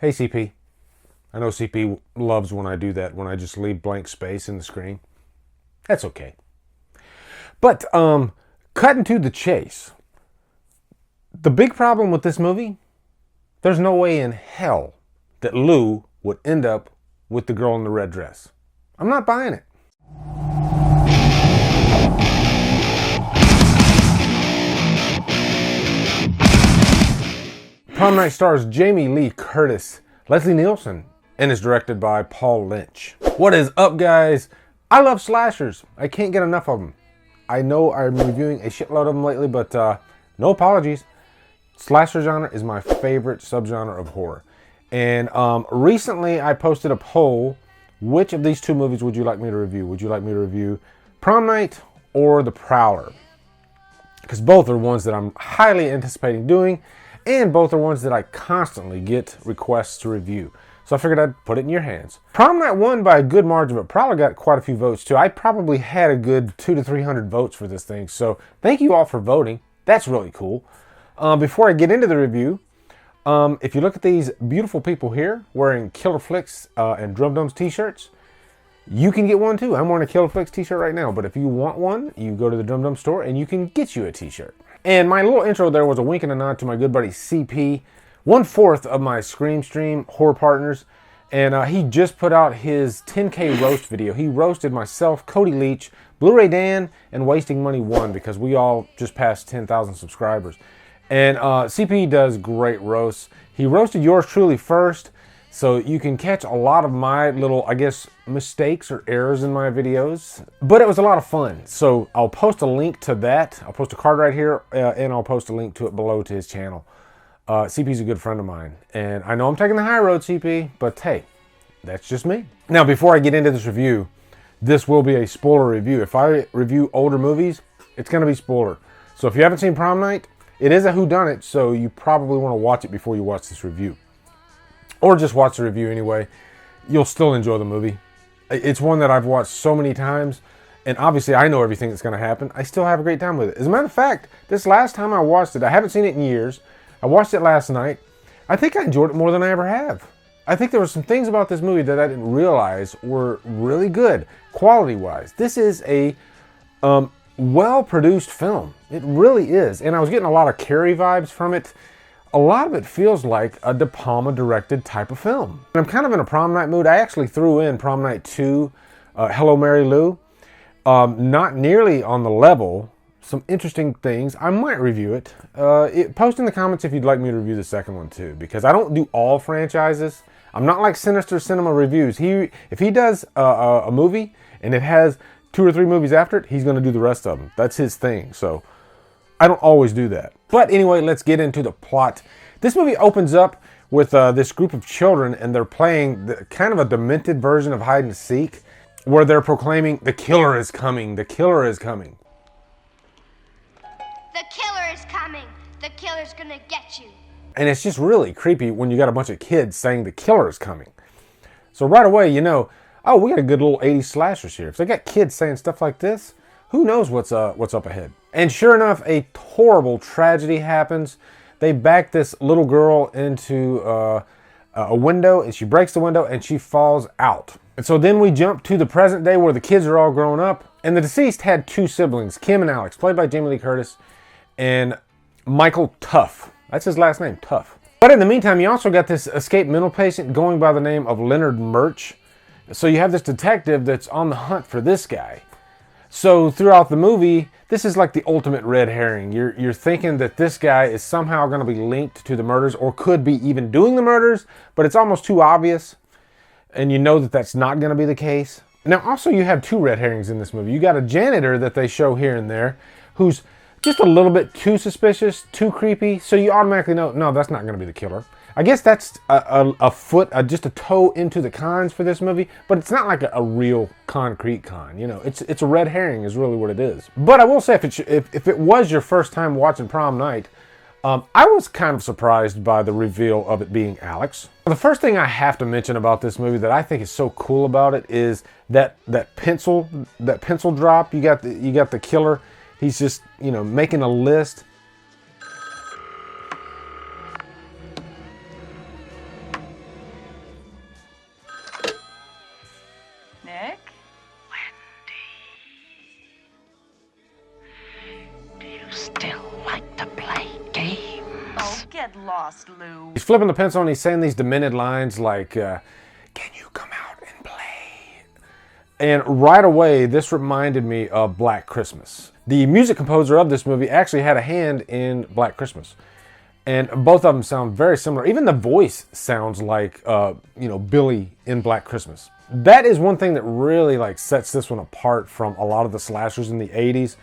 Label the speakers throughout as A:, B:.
A: Hey CP. I know CP loves when I do that, when I just leave blank space in the screen. That's okay. But cutting to the chase. The big problem with this movie, there's no way in hell that Lou would end up with the girl in the red dress. I'm not buying it. Prom Night stars Jamie Lee Curtis, Leslie Nielsen, and is directed by Paul Lynch. What is up, guys? I love slashers. I can't get enough of them. I know I'm reviewing a shitload of them lately, but no apologies. Slasher genre is my favorite subgenre of horror. And recently I posted a poll. Which of these two movies would you like me to review? Would you like me to review Prom Night or The Prowler? Because both are ones that I'm highly anticipating doing, and both are ones that I constantly get requests to review. So I figured I'd put it in your hands. Prom Night won by a good margin, but Prowler got quite a few votes too. I probably had a good 200 to 300 votes for this thing. So thank you all for voting. That's really cool. Before I get into the review, if you look at these beautiful people here wearing Killer Flicks and Drumdums t-shirts, you can get one too. I'm wearing a Killer Flicks t-shirt right now, but if you want one, you go to the Drumdums store and you can get you a t-shirt. And my little intro there was a wink and a nod to my good buddy CP, 1/4 of my Scream Stream horror partners, and he just put out his 10K roast video. He roasted myself, Cody Leach, Blu-ray Dan, and Wasting Money 1 because we all just passed 10,000 subscribers. And CP does great roasts. He roasted yours truly first, so you can catch a lot of my little, I guess, mistakes or errors in my videos. But it was a lot of fun. So I'll post a link to that. I'll post a card right here, and I'll post a link to it below to his channel. CP's a good friend of mine. And I know I'm taking the high road, CP, but hey, that's just me. Now, before I get into this review, this will be a spoiler review. If I review older movies, it's going to be spoiler. So if you haven't seen Prom Night, it is a whodunit, so you probably want to watch it before you watch this review. Or just watch the review anyway. You'll still enjoy the movie. It's one that I've watched so many times, and obviously I know everything that's going to happen. I still have a great time with it. As a matter of fact, this last time I watched it, I haven't seen it in years. I watched it last night. I think I enjoyed it more than I ever have. I think there were some things about this movie that I didn't realize were really good, quality-wise. This is a well-produced film. It really is. And I was getting a lot of Carrie vibes from it. A lot of it feels like a De Palma-directed type of film. And I'm kind of in a Prom Night mood. I actually threw in Prom Night 2, Hello, Mary Lou. Not nearly on the level. Some interesting things. I might review it. Post in the comments if you'd like me to review the second one too, because I don't do all franchises. I'm not like Sinister Cinema Reviews. If he does a movie and it has 2 or 3 movies after it, he's going to do the rest of them. That's his thing. So I don't always do that. But anyway, let's get into the plot. This movie opens up with this group of children, and they're playing kind of a demented version of hide and seek, where they're proclaiming, "The killer is coming, the killer is coming."
B: The killer is coming. The killer's gonna get you.
A: And it's just really creepy when you got a bunch of kids saying the killer is coming. So right away, you know, oh, we got a good little 80s slashers here. If they got kids saying stuff like this, who knows what's up ahead. And sure enough, a horrible tragedy happens. They back this little girl into a window, and she breaks the window, and she falls out. And so then we jump to the present day where the kids are all grown up. And the deceased had 2 siblings, Kim and Alex, played by Jamie Lee Curtis, and Michael Tuff. That's his last name, Tuff. But in the meantime, you also got this escaped mental patient going by the name of Leonard Murch. So you have this detective that's on the hunt for this guy. So throughout the movie, this is like the ultimate red herring. You're thinking that this guy is somehow going to be linked to the murders, or could be even doing the murders, but it's almost too obvious. And you know that that's not going to be the case. Now also you have 2 red herrings in this movie. You got a janitor that they show here and there who's just a little bit too suspicious, too creepy, so you automatically know, no, that's not going to be the killer. I guess that's just a toe into the cons for this movie, but it's not like a real concrete con. You know, it's a red herring is really what it is. But I will say, if it was your first time watching Prom Night, I was kind of surprised by the reveal of it being Alex. The first thing I have to mention about this movie that I think is so cool about it is that pencil drop. You got the killer. He's just, you know, making a list.
C: still like to play games.
D: Oh, get lost, Lou.
A: He's flipping the pencil and he's saying these demented lines like, can you come out and play? And right away, this reminded me of Black Christmas. The music composer of this movie actually had a hand in Black Christmas. And both of them sound very similar. Even the voice sounds like, Billy in Black Christmas. That is one thing that really sets this one apart from a lot of the slashers in the 80s.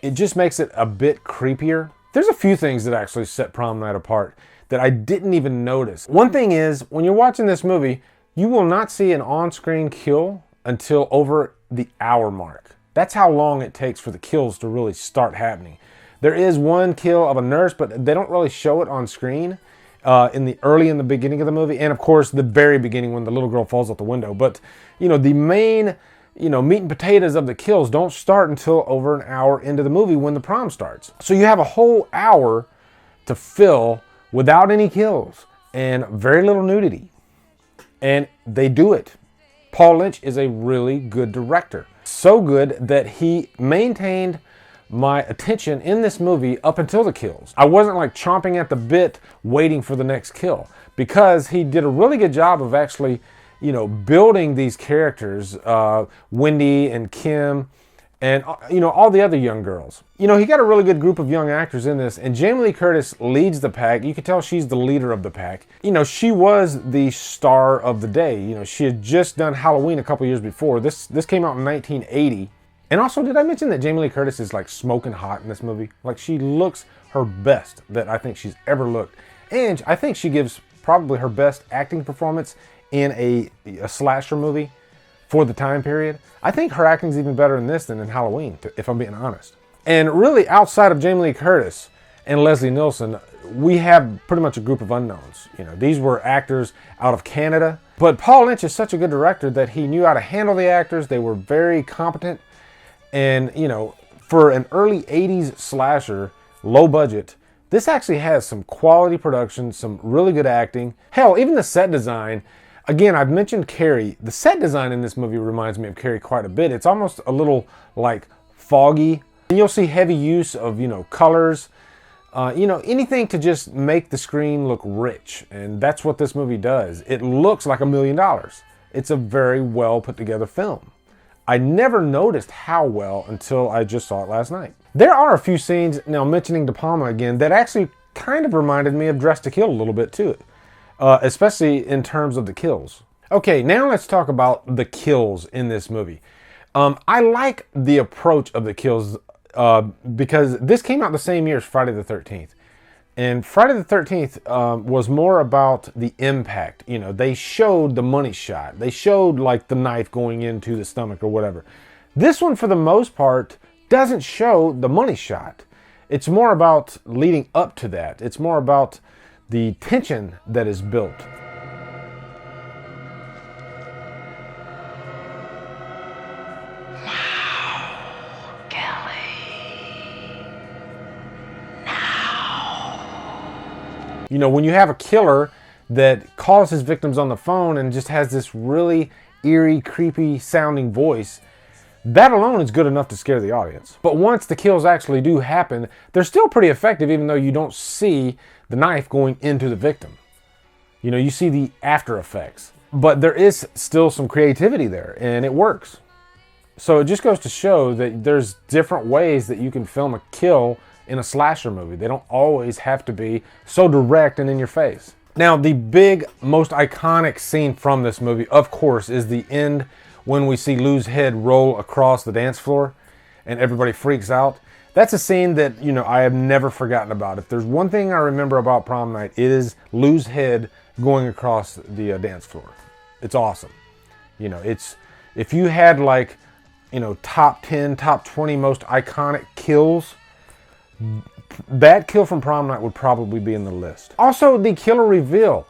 A: It just makes it a bit creepier. There's a few things that actually set Prom Night apart that I didn't even notice. One thing is, when you're watching this movie, you will not see an on-screen kill until over the hour mark. That's how long it takes for the kills to really start happening. There is one kill of a nurse, but they don't really show it on screen in the beginning of the movie. And of course, the very beginning when the little girl falls out the window. But, the main, meat and potatoes of the kills don't start until over an hour into the movie when the prom starts. So you have a whole hour to fill without any kills and very little nudity. And they do it. Paul Lynch is a really good director. So good that he maintained my attention in this movie up until the kills. I wasn't chomping at the bit waiting for the next kill, because he did a really good job of actually, building these characters, Wendy and Kim and, all the other young girls. He got a really good group of young actors in this, and Jamie Lee Curtis leads the pack. You can tell she's the leader of the pack. She was the star of the day. She had just done Halloween a couple years before. This came out in 1980. And also, did I mention that Jamie Lee Curtis is smoking hot in this movie? She looks her best that I think she's ever looked. And I think she gives probably her best acting performance in a slasher movie for the time period. I think her acting's even better in this than in Halloween, if I'm being honest. And really, outside of Jamie Lee Curtis and Leslie Nielsen, we have pretty much a group of unknowns. These were actors out of Canada. But Paul Lynch is such a good director that he knew how to handle the actors. They were very competent. And, for an early 80s slasher, low budget, this actually has some quality production, some really good acting. Hell, even the set design. Again, I've mentioned Carrie. The set design in this movie reminds me of Carrie quite a bit. It's almost a little foggy. And you'll see heavy use of, colors, anything to just make the screen look rich. And that's what this movie does. It looks like $1 million. It's a very well put together film. I never noticed how well until I just saw it last night. There are a few scenes, now mentioning De Palma again, that actually kind of reminded me of Dressed to Kill a little bit too, especially in terms of the kills. Okay, now let's talk about the kills in this movie. I like the approach of the kills because this came out the same year as Friday the 13th. And Friday the 13th was more about the impact. They showed the money shot. They showed the knife going into the stomach or whatever. This one, for the most part, doesn't show the money shot. It's more about leading up to that. It's more about the tension that is built. When you have a killer that calls his victims on the phone and just has this really eerie, creepy sounding voice, that alone is good enough to scare the audience. But once the kills actually do happen, they're still pretty effective even though you don't see the knife going into the victim. You see the after effects. But there is still some creativity there and it works. So it just goes to show that there's different ways that you can film a kill in a slasher movie. They don't always have to be so direct and in your face. Now, the big, most iconic scene from this movie, of course, is the end when we see Lou's head roll across the dance floor and everybody freaks out. That's a scene that, I have never forgotten about. If there's one thing I remember about Prom Night, it is Lou's head going across the dance floor. It's awesome. If you had top 10, top 20 most iconic kills, that kill from Prom Night would probably be in the list. Also, the killer reveal.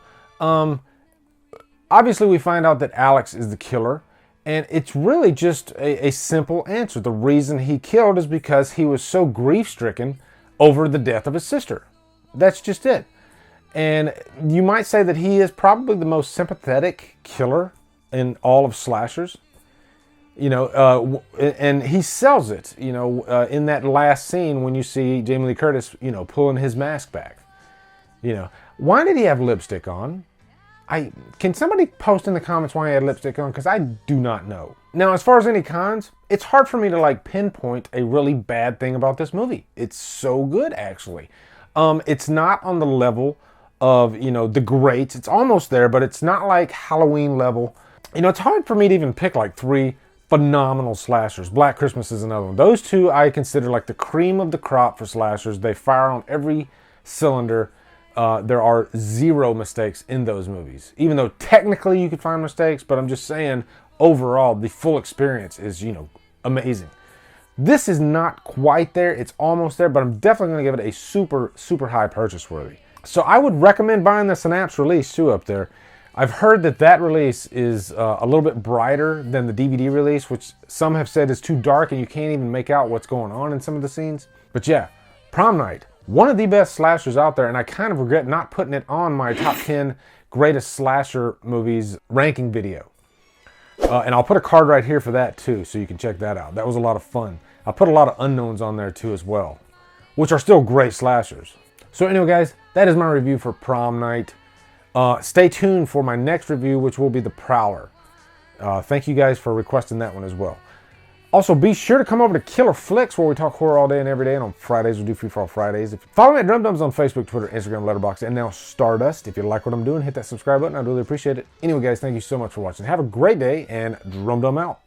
A: Obviously, we find out that Alex is the killer, and it's really just a simple answer. The reason he killed is because he was so grief-stricken over the death of his sister. That's just it. And you might say that he is probably the most sympathetic killer in all of slashers. You know, and he sells it, you know, in that last scene when you see Jamie Lee Curtis, you know, pulling his mask back. You know, why did he have lipstick on? Can somebody post in the comments why he had lipstick on? Because I do not know. Now, as far as any cons, it's hard for me to like pinpoint a really bad thing about this movie. It's so good, actually. It's not on the level of, you know, the greats. It's almost there, but it's not like Halloween level. You know, it's hard for me to even pick like 3 phenomenal slashers. Black Christmas is another one. Those 2 I consider like the cream of the crop for slashers. They fire on every cylinder. There are 0 mistakes in those movies. Even though technically you could find mistakes, but I'm just saying overall the full experience is, you know, amazing. This is not quite there. It's almost there, but I'm definitely going to give it a super, super high purchase worthy. So I would recommend buying the Synapse release too up there. I've heard that release is a little bit brighter than the DVD release, which some have said is too dark and you can't even make out what's going on in some of the scenes. But yeah, Prom Night, one of the best slashers out there, and I kind of regret not putting it on my top 10 greatest slasher movies ranking video. And I'll put a card right here for that too, so you can check that out. That was a lot of fun. I put a lot of unknowns on there too as well, which are still great slashers. So anyway, guys, that is my review for Prom Night. Stay tuned for my next review, which will be The Prowler. Thank you guys for requesting that one as well. Also, be sure to come over to Killer Flicks, where we talk horror all day and every day. And on Fridays, we do Free For All Fridays. Follow me at Drumdums on Facebook, Twitter, Instagram, Letterboxd, and now Stardust. If you like what I'm doing, hit that subscribe button. I'd really appreciate it. Anyway, guys, thank you so much for watching. Have a great day, and Drumdum out.